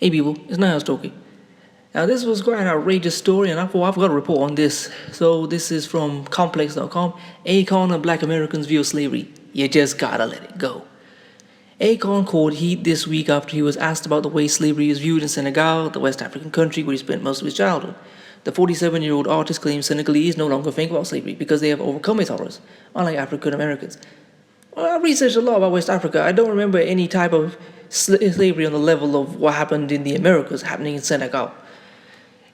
Hey people, it's Niall Stokey. Now this was quite an outrageous story and I've got a report on this. So this is from complex.com. Akon and black Americans view slavery. You just gotta let it go. Akon caught heat this week after he was asked about the way slavery is viewed in Senegal, the West African country where he spent most of his childhood. The 47-year-old artist claims Senegalese no longer think about slavery because they have overcome its horrors, unlike African Americans. Well, I've researched a lot about West Africa. I don't remember any type of slavery on the level of what happened in the Americas happening in Senegal.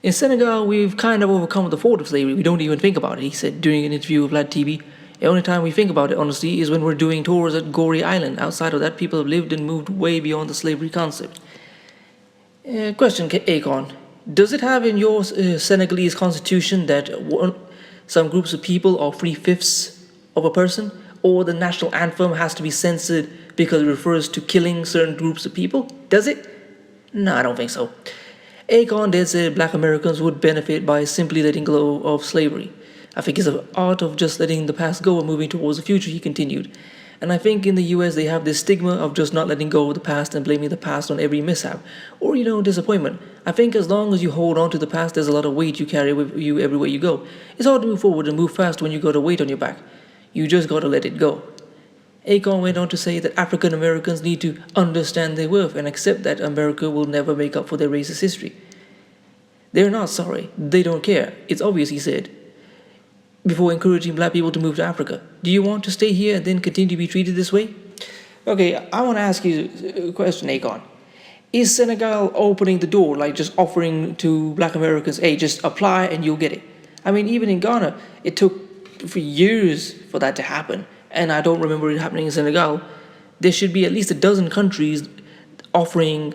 In Senegal, we've kind of overcome the fault of slavery. We don't even think about it, he said during an interview with Vlad TV. The only time we think about it, honestly, is when we're doing tours at Gorée Island. Outside of that, people have lived and moved way beyond the slavery concept. Question, Akon. Does it have in your Senegalese constitution that some groups of people are 3/5 of a person? Or the national anthem has to be censored because it refers to killing certain groups of people? Does it? No, I don't think so. Akon did say black Americans would benefit by simply letting go of slavery. I think it's an art of just letting the past go and moving towards the future, he continued. And I think in the US they have this stigma of just not letting go of the past and blaming the past on every mishap or, disappointment. I think as long as you hold on to the past, there's a lot of weight you carry with you everywhere you go. It's hard to move forward and move fast when you got a weight on your back. You just gotta let it go. Akon went on to say that African Americans need to understand their worth and accept that America will never make up for their racist history. They're not sorry. They don't care. It's obvious, he said, before encouraging black people to move to Africa. Do you want to stay here and then continue to be treated this way? Okay, I want to ask you a question, Akon. Is Senegal opening the door, like just offering to black Americans, hey, just apply and you'll get it? I mean, even in Ghana, it took for years for that to happen. And I don't remember it happening in Senegal. There should be at least a dozen countries offering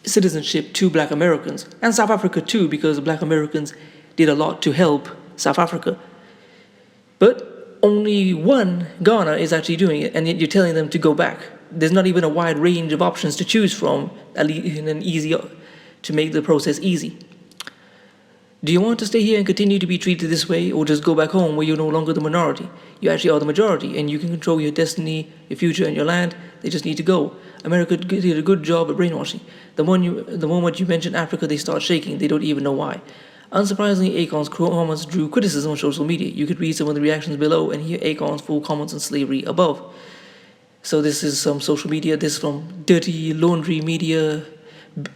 citizenship to black Americans. And South Africa too, because black Americans did a lot to help South Africa. But only one, Ghana, is actually doing it, and yet you're telling them to go back. There's not even a wide range of options to choose from, at least in an easy, to make the process easy. Do you want to stay here and continue to be treated this way, or just go back home where you're no longer the minority? You actually are the majority, and you can control your destiny, your future, and your land. They just need to go. America did a good job at brainwashing. The moment you mention Africa, they start shaking. They don't even know why. Unsurprisingly, Akon's comments drew criticism on social media. You could read some of the reactions below and hear Akon's full comments on slavery above. So this is some social media. This is from Dirty Laundry Media.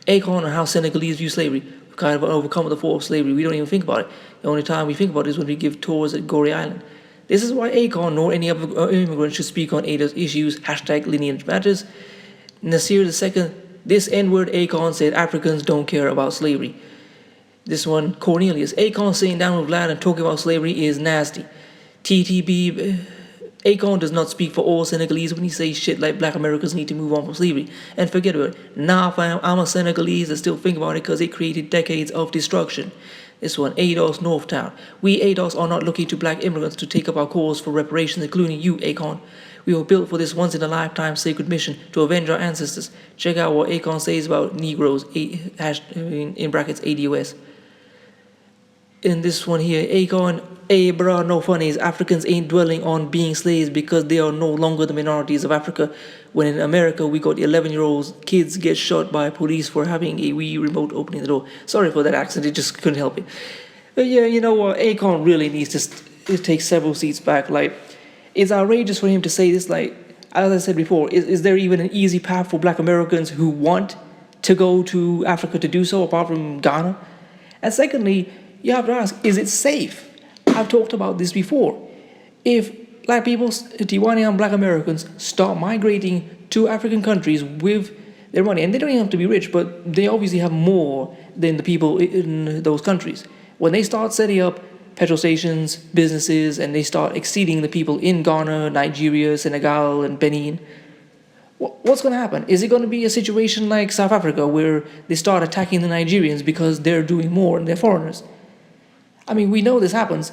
Akon and how Senegalese view slavery. We've kind of overcome the fall of slavery. We don't even think about it. The only time we think about it is when we give tours at Gorée Island. This is why Akon nor any other immigrant should speak on ADA's issues. #lineage matters. Nasir II, this N-word Akon said Africans don't care about slavery. This one, Cornelius. Akon sitting down with Vlad and talking about slavery is nasty. TTB. Akon does not speak for all Senegalese when he says shit like black Americans need to move on from slavery. And forget about it. Nah, fam, I'm a Senegalese that still think about it because it created decades of destruction. This one, ADOS Northtown. We ADOS are not looking to black immigrants to take up our cause for reparations, including you, Akon. We were built for this once-in-a-lifetime sacred mission to avenge our ancestors. Check out what Akon says about Negroes, in brackets ADOS. In this one here, Akon, bruh, no funnies. Africans ain't dwelling on being slaves because they are no longer the minorities of Africa. When in America, we got 11-year-olds, kids get shot by police for having a Wii remote opening the door. Sorry for that accent, it just couldn't help it. But yeah, you know what, Akon really needs to take several seats back. Like, it's outrageous for him to say this. Like, as I said before, is there even an easy path for black Americans who want to go to Africa to do so, apart from Ghana? And secondly, you have to ask, is it safe? I've talked about this before. If black people, Tiwaniyan black Americans, start migrating to African countries with their money, and they don't even have to be rich, but they obviously have more than the people in those countries. When they start setting up petrol stations, businesses, and they start exceeding the people in Ghana, Nigeria, Senegal, and Benin, what's going to happen? Is it going to be a situation like South Africa where they start attacking the Nigerians because they're doing more and they're foreigners? I mean, we know this happens.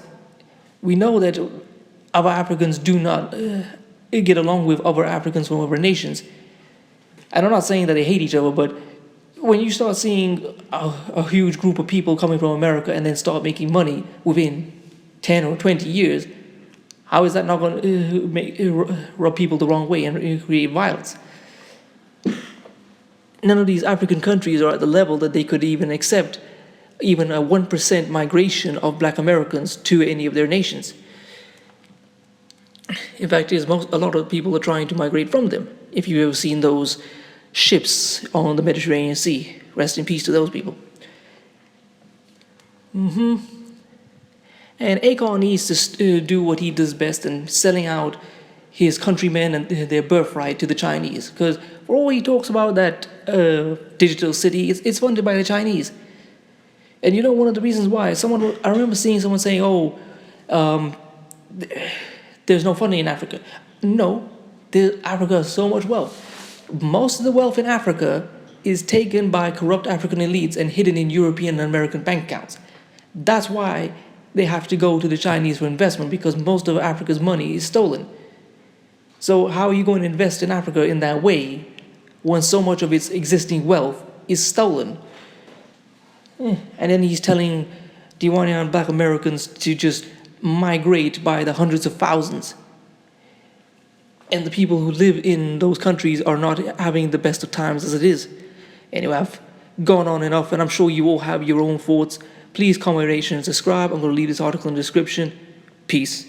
We know that other Africans do not get along with other Africans from other nations. And I'm not saying that they hate each other, but when you start seeing a huge group of people coming from America and then start making money within 10 or 20 years, how is that not going to rub people the wrong way and create violence? none of these African countries are at the level that they could even accept even a 1% migration of black Americans to any of their nations. In fact, a lot of people are trying to migrate from them. If you've ever seen those ships on the Mediterranean Sea, rest in peace to those people. And Akon needs to do what he does best in selling out his countrymen and their birthright to the Chinese. Because for all he talks about that digital city, it's funded by the Chinese. And you know one of the reasons why? I remember seeing someone saying, "Oh, there's no funding in Africa." No, Africa has so much wealth. Most of the wealth in Africa is taken by corrupt African elites and hidden in European and American bank accounts. That's why they have to go to the Chinese for investment, because most of Africa's money is stolen. So how are you going to invest in Africa in that way when so much of its existing wealth is stolen? And then he's telling Tiwaniyan black Americans to just migrate by the hundreds of thousands. And the people who live in those countries are not having the best of times as it is. Anyway, I've gone on enough, and I'm sure you all have your own thoughts. Please comment, rate, and subscribe. I'm going to leave this article in the description. Peace.